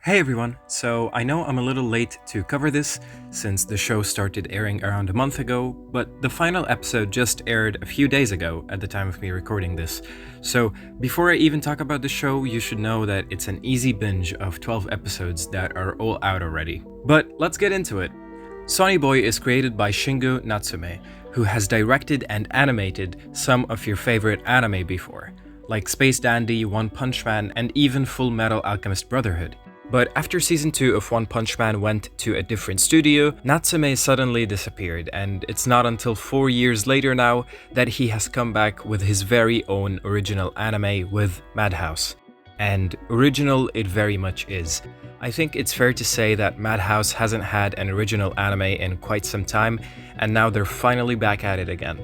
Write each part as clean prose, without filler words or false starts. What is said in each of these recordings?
Hey everyone, so I know I'm a little late to cover this since the show started airing around a month ago, but the final episode just aired a few days ago at the time of me recording this. So before I even talk about the show, you should know that it's an easy binge of 12 episodes that are all out already. But let's get into it. Sonny Boy is created by Shingo Natsume, who has directed and animated some of your favorite anime before, like Space Dandy, One Punch Man, and even Full Metal Alchemist Brotherhood. But after season 2 of One Punch Man went to a different studio, Natsume suddenly disappeared, and it's not until 4 years later now that he has come back with his very own original anime with Madhouse. And original it very much is. I think it's fair to say that Madhouse hasn't had an original anime in quite some time, and now they're finally back at it again.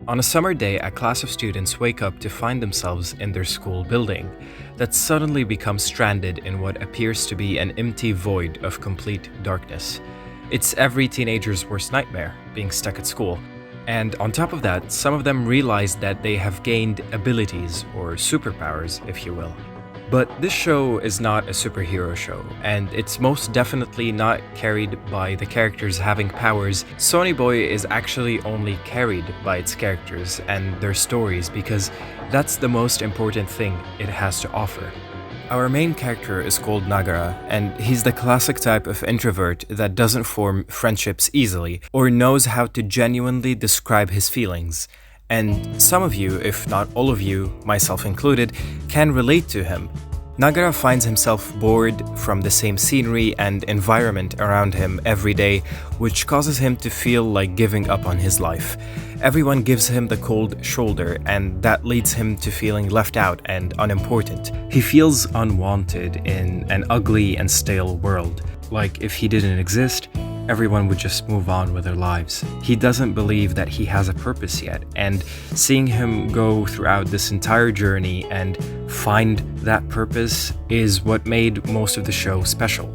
On a summer day, a class of students wake up to find themselves in their school building that suddenly becomes stranded in what appears to be an empty void of complete darkness. It's every teenager's worst nightmare, being stuck at school. And on top of that, some of them realize that they have gained abilities, or superpowers, if you will. But this show is not a superhero show, and it's most definitely not carried by the characters having powers. Sonny Boy is actually only carried by its characters and their stories because that's the most important thing it has to offer. Our main character is called Nagara, and he's the classic type of introvert that doesn't form friendships easily or knows how to genuinely describe his feelings. And some of you, if not all of you, myself included, can relate to him. Nagara finds himself bored from the same scenery and environment around him every day, which causes him to feel like giving up on his life. Everyone gives him the cold shoulder, and that leads him to feeling left out and unimportant. He feels unwanted in an ugly and stale world. Like if he didn't exist, everyone would just move on with their lives. He doesn't believe that he has a purpose yet, and seeing him go throughout this entire journey and find that purpose is what made most of the show special.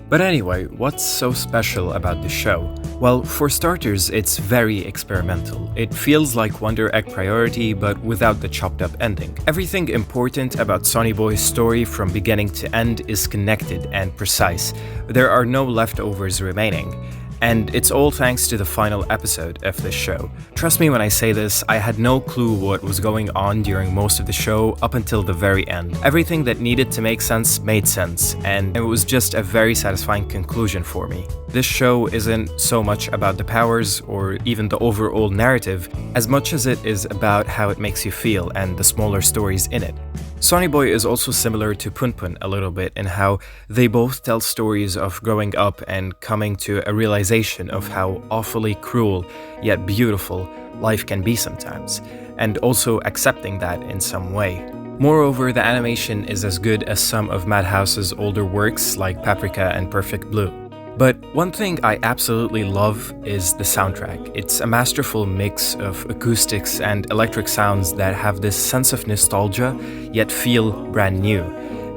But anyway, what's so special about the show? Well, for starters, it's very experimental. It feels like Wonder Egg Priority, but without the chopped up ending. Everything important about Sonny Boy's story from beginning to end is connected and precise. There are no leftovers remaining. And it's all thanks to the final episode of this show. Trust me when I say this, I had no clue what was going on during most of the show up until the very end. Everything that needed to make sense made sense, and it was just a very satisfying conclusion for me. This show isn't so much about the powers or even the overall narrative, as much as it is about how it makes you feel and the smaller stories in it. Sonny Boy is also similar to Pun Pun a little bit in how they both tell stories of growing up and coming to a realization of how awfully cruel yet beautiful life can be sometimes, and also accepting that in some way. Moreover, the animation is as good as some of Madhouse's older works like Paprika and Perfect Blue. But one thing I absolutely love is the soundtrack. It's a masterful mix of acoustics and electric sounds that have this sense of nostalgia, yet feel brand new.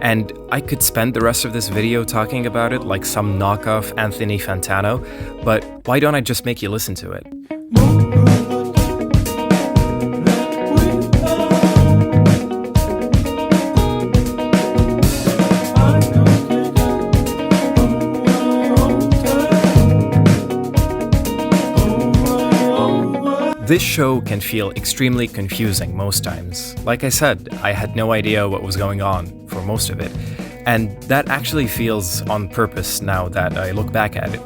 And I could spend the rest of this video talking about it like some knockoff Anthony Fantano, but why don't I just make you listen to it? This show can feel extremely confusing most times. Like I said, I had no idea what was going on for most of it, and that actually feels on purpose now that I look back at it.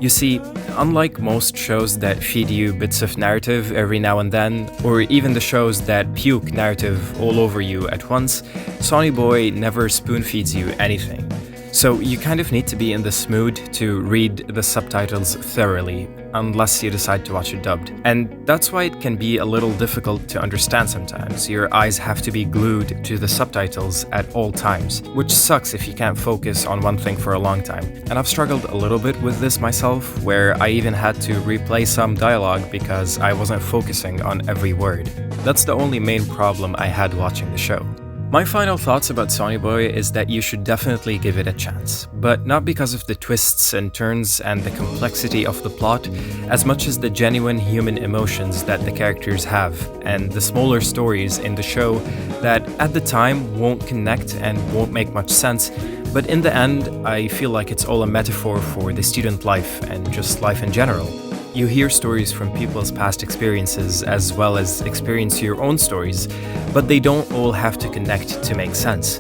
You see, unlike most shows that feed you bits of narrative every now and then, or even the shows that puke narrative all over you at once, Sonny Boy never spoon-feeds you anything. So you kind of need to be in this mood to read the subtitles thoroughly, unless you decide to watch it dubbed. And that's why it can be a little difficult to understand sometimes. Your eyes have to be glued to the subtitles at all times, which sucks if you can't focus on one thing for a long time. And I've struggled a little bit with this myself, where I even had to replay some dialogue because I wasn't focusing on every word. That's the only main problem I had watching the show. My final thoughts about Sonny Boy is that you should definitely give it a chance, but not because of the twists and turns and the complexity of the plot, as much as the genuine human emotions that the characters have, and the smaller stories in the show that at the time won't connect and won't make much sense, But in the end, I feel like it's all a metaphor for the student life and just life in general. You hear stories from people's past experiences as well as experience your own stories, but they don't all have to connect to make sense.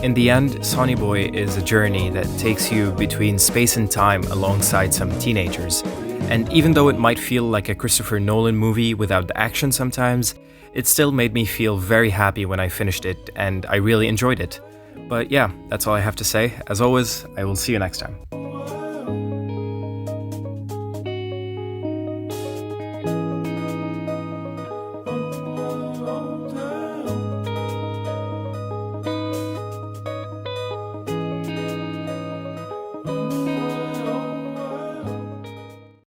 In the end, Sonny Boy is a journey that takes you between space and time alongside some teenagers. And even though it might feel like a Christopher Nolan movie without the action sometimes, it still made me feel very happy when I finished it, and I really enjoyed it. But yeah, that's all I have to say. As always, I will see you next time.